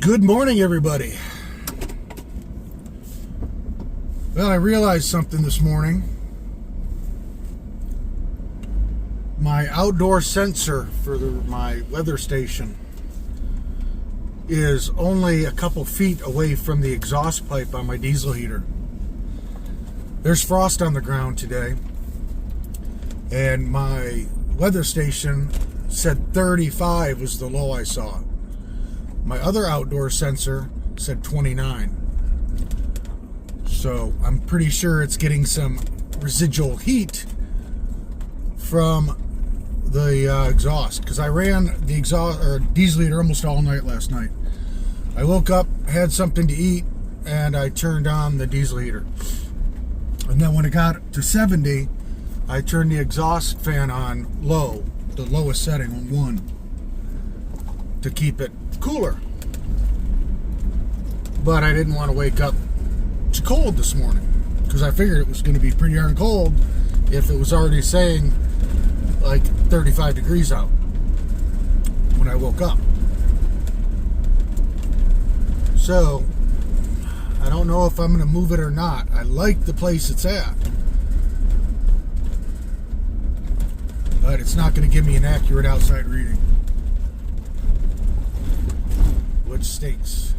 Good morning, everybody. Well, I realized something this morning. My outdoor sensor for my weather station is only a couple feet away from the exhaust pipe on my diesel heater. There's frost on the ground today, and my weather station said 35 was the low I saw. My other outdoor sensor said 29. So I'm pretty sure it's getting some residual heat from the exhaust, because I ran the exhaust or diesel heater almost all night last night. I woke up, had something to eat, and I turned on the diesel heater. And then when it got to 70, I turned the exhaust fan on low, the lowest setting on 1, to keep it cooler. But I didn't want to wake up to cold this morning, because I figured it was going to be pretty darn cold if it was already saying like 35 degrees out when I woke up. So I don't know if I'm going to move it or not. I like the place it's at, but it's not going to give me an accurate outside reading, which stinks.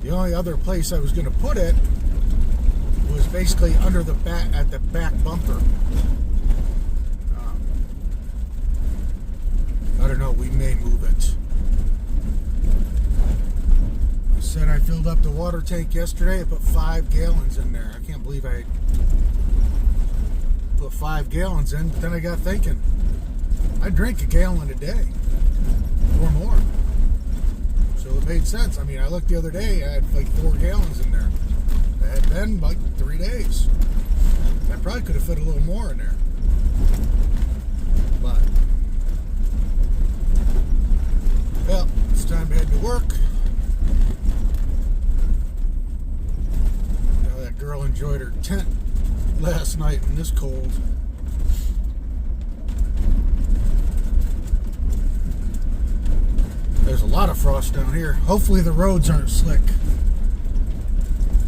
The only other place I was going to put it was basically under the back, at the back bumper. I don't know, we may move it. I said I filled up the water tank yesterday. I put 5 gallons in there. I can't believe I put 5 gallons in, but then I got thinking, I drink a gallon a day or more. So it made sense. I mean, I looked the other day, I had like 4 gallons in there. It had been like 3 days. I probably could have fit a little more in there. But, well, it's time to head to work. Now that girl enjoyed her tent last night in this cold. There's a lot of frost down here. Hopefully the roads aren't slick.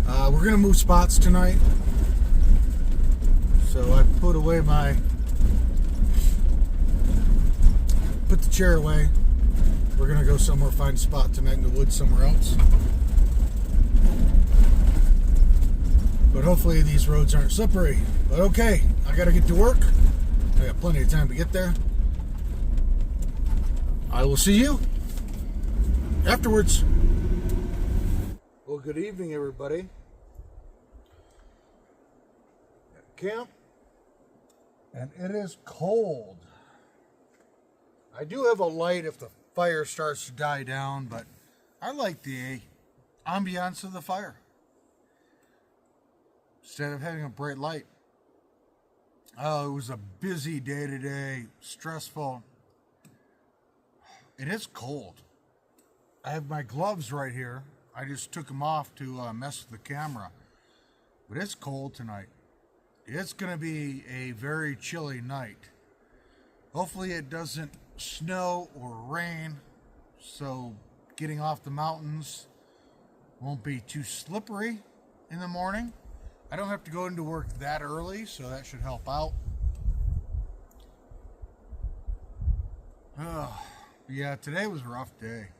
We're going to move spots tonight. So I put the chair away. We're going to go somewhere, find a spot tonight in the woods somewhere else. But hopefully these roads aren't slippery. But okay, I got to get to work. I got plenty of time to get there. I will see you afterwards. Well, good evening, everybody. At camp, and it is cold. I do have a light if the fire starts to die down, but I like the ambiance of the fire instead of having a bright light. Oh, it was a busy day today, stressful. It is cold. I have my gloves right here. I just took them off to mess with the camera. But it's cold tonight. It's going to be a very chilly night. Hopefully it doesn't snow or rain, so getting off the mountains won't be too slippery in the morning. I don't have to go into work that early, so that should help out. Yeah, today was a rough day.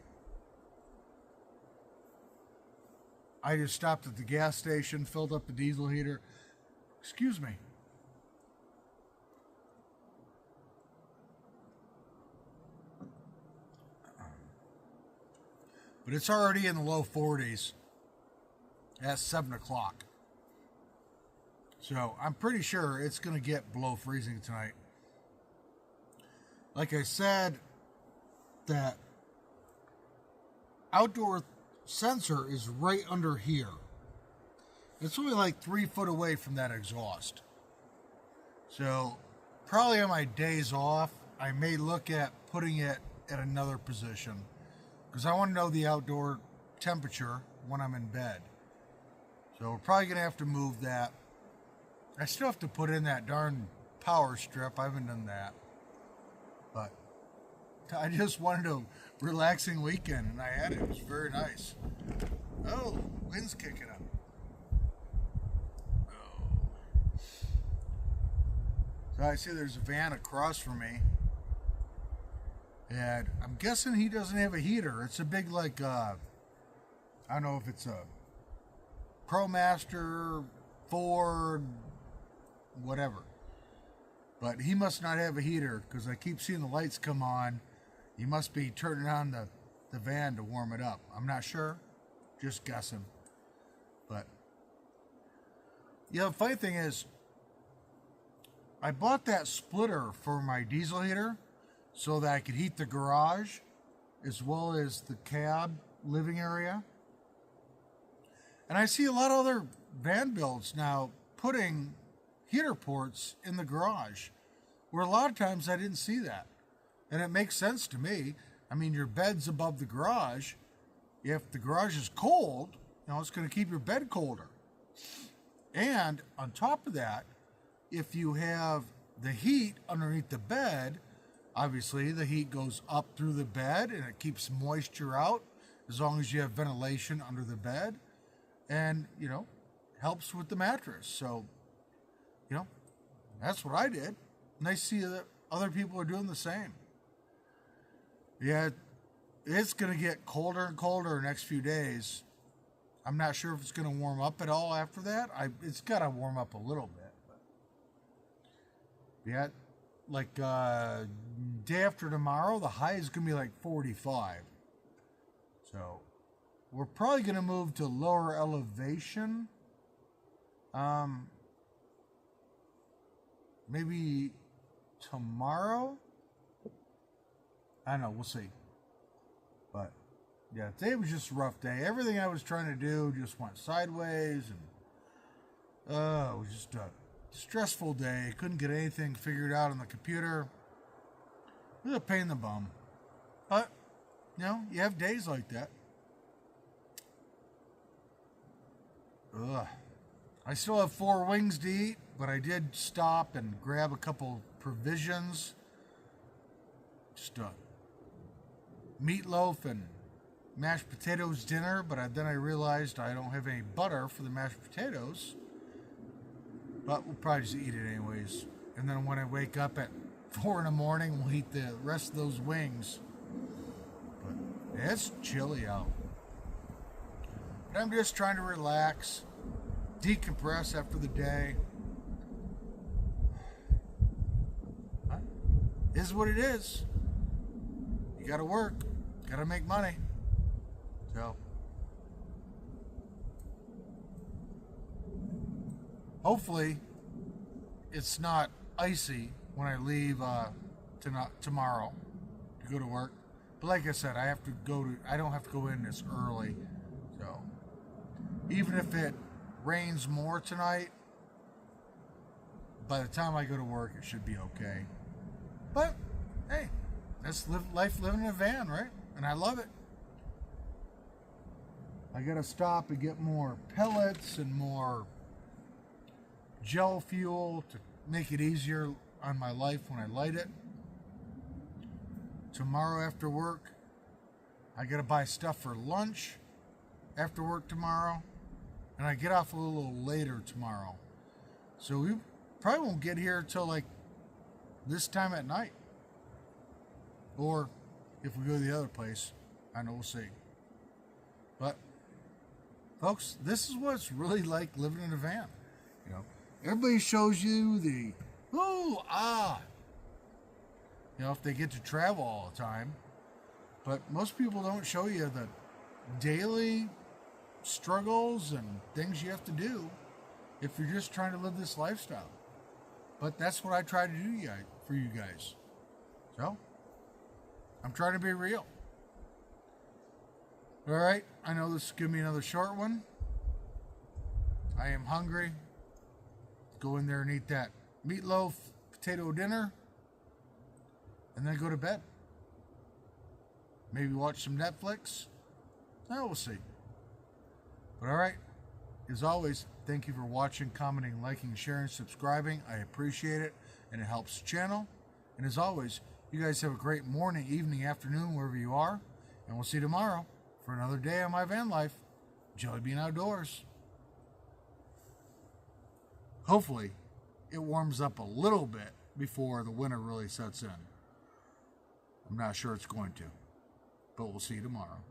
I just stopped at the gas station, filled up the diesel heater. Excuse me. But it's already in the low 40s at 7 o'clock. So I'm pretty sure it's going to get below freezing tonight. Like I said, that outdoor sensor is right under here. It's only like 3 foot away from that exhaust. So probably on my days off, I may look at putting it at another position, because I want to know the outdoor temperature when I'm in bed. So we're probably going to have to move that. I still have to put in that darn power strip. I haven't done that. But I just wanted a relaxing weekend, and I had it. It was very nice. Oh, wind's kicking up. Oh. So I see there's a van across from me. And I'm guessing he doesn't have a heater. It's a big, like, I don't know if it's a ProMaster, Ford, whatever. But he must not have a heater because I keep seeing the lights come on. He must be turning on the van to warm it up. I'm not sure. Just guessing. But, the funny thing is, I bought that splitter for my diesel heater so that I could heat the garage as well as the cab living area. And I see a lot of other van builds now putting heater ports in the garage, where a lot of times I didn't see that. And it makes sense to me. I mean, your bed's above the garage. If the garage is cold, it's going to keep your bed colder. And on top of that, if you have the heat underneath the bed, obviously the heat goes up through the bed and it keeps moisture out as long as you have ventilation under the bed. And, helps with the mattress. So, that's what I did. And I see that other people are doing the same. Yeah, it's going to get colder and colder the next few days. I'm not sure if it's going to warm up at all after that. It's got to warm up a little bit. But yeah, like day after tomorrow, the high is going to be like 45. So we're probably going to move to lower elevation. Maybe tomorrow? I don't know, we'll see. But, yeah, today was just a rough day. Everything I was trying to do just went sideways, and it was just a stressful day. Couldn't get anything figured out on the computer. It was a pain in the bum. But, you have days like that. Ugh. I still have 4 wings to eat, but I did stop and grab a couple provisions. Just meatloaf and mashed potatoes dinner, but then I realized I don't have any butter for the mashed potatoes. But we'll probably just eat it anyways. And then when I wake up at 4 in the morning, we'll eat the rest of those wings. But it's chilly out. But I'm just trying to relax, decompress after the day. It is what it is. You gotta work, gotta make money. So hopefully it's not icy when I leave tomorrow to go to work. But like I said, I don't have to go in this early. So even if it rains more tonight, by the time I go to work, it should be okay. But hey, that's life living in a van, right? And I love it. I gotta stop and get more pellets and more gel fuel to make it easier on my life when I light it. Tomorrow after work, I gotta buy stuff for lunch after work tomorrow. And I get off a little later tomorrow. So we probably won't get here till like this time at night. Or if we go to the other place, I know, we'll see. But folks, this is what it's really like living in a van. Everybody shows you the if they get to travel all the time. But most people don't show you the daily struggles and things you have to do if you're just trying to live this lifestyle. But that's what I try to do for you guys. So I'm trying to be real. All right, I know this is going to be another short one. I am hungry. Go in there and eat that meatloaf potato dinner, and then go to bed. Maybe watch some Netflix. We'll see. But all right, as always, thank you for watching, commenting, liking, sharing, subscribing. I appreciate it, and it helps the channel. And as always, You guys have a great morning, evening, afternoon, wherever you are. And we'll see you tomorrow for another day on my van life. Jellybean Outdoors. Hopefully, it warms up a little bit before the winter really sets in. I'm not sure it's going to, but we'll see you tomorrow.